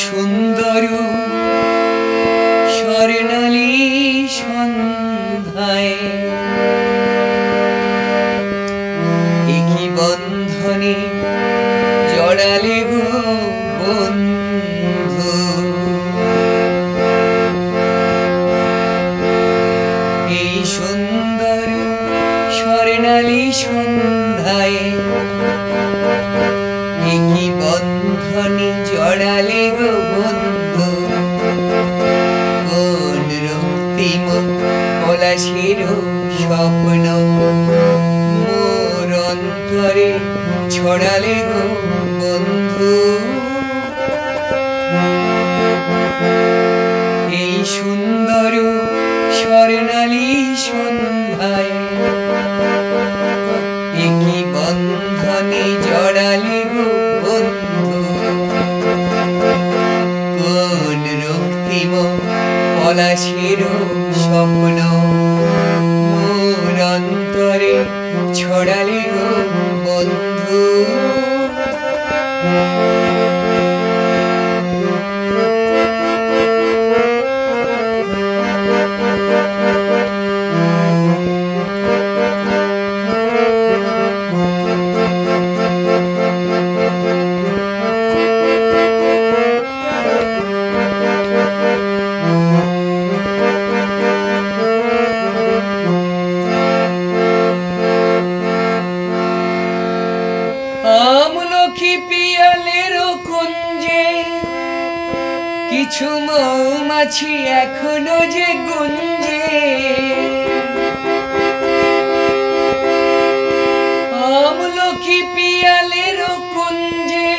সুন্দর স্বর্ণালী সন্ধ্যায় একই বন্ধনে জড়ালে গো বন্ধু। এই সুন্দর স্বর্ণালী সন্ধ্যায় একই বন্ধনে জড়ালে গো বন্ধু। কোন রক্তিম পলাশের স্বপ্ন মোর অন্তরে ছড়ালে গো বন্ধু। এই সুন্দর স্বর্ণালী সন্ধ্যায় একই বন্ধনে জড়ালে গো বন্ধু। কোন রক্তিম পলাশের স্বপ্ন মোর অন্তরে ছড়ালে গো বন্ধু। আমলকি পিয়ালের কুঞ্জে কিছু মৌমাছি এখনো যে গুঞ্জে। আমলকি পিয়ালের কুঞ্জে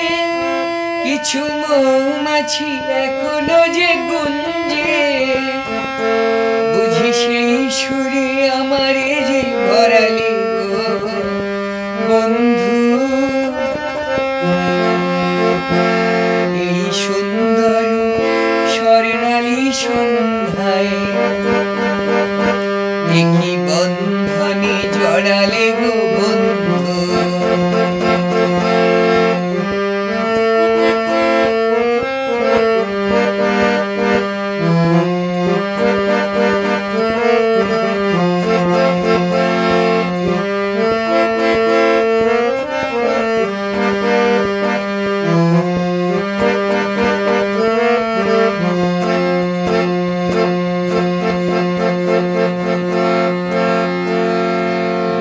কিছু মৌমাছি এখনো যে গুঞ্জে। বুঝি সেই সুরে আমারে যে ভরালি গো বন্ধু। এই সুন্দর স্বর্ণালী সন্ধ্যায় একই বন্ধনে জড়ালে গো বন্ধু।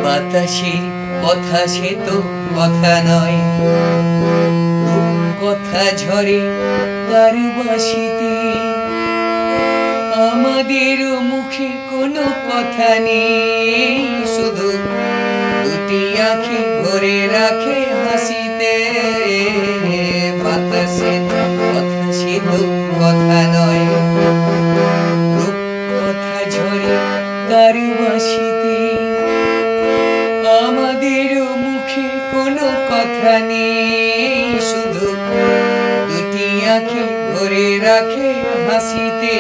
বাতাসের কথা সে তো কথা নয়, রূপ কথা ঝরে তার বাঁশিতে। আমাদের মুখে কোনো কথা নেই, শুধু দুটি আঁখি ভরে রাখে হাসিতে। বাতাসের কথা সে তো কথা নয়, রূপ কথা ঝরে তার বাঁশিতে। আমাদের মুখে কোনো কথা নেই, শুধু দুটি আঁখি ভরে রাখে হাসিতে।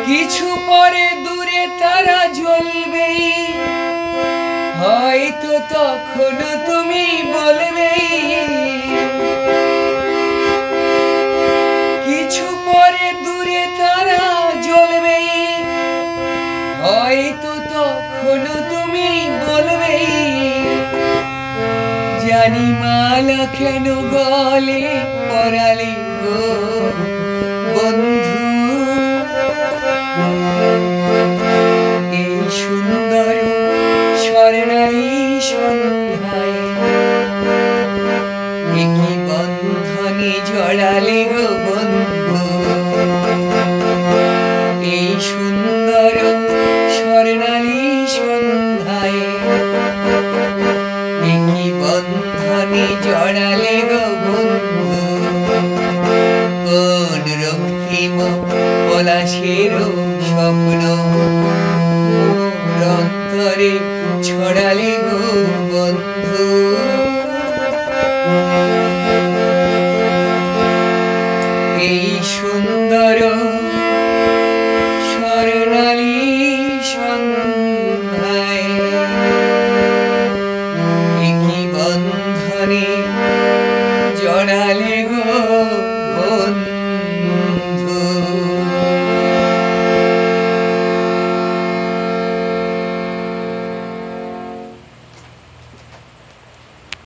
কিছু পরে দূরে তারা জ্বলবেই, হয়তো তখন তুমি বলবেই। কিছু পরে দূরে তারা জ্বলবেই, হয়তো তখন তুমি বলবেই। জানি মালা কেন গলে পরালে গো বন্ধু। এই সুন্দর স্বর্ণালী সন্ধ্যা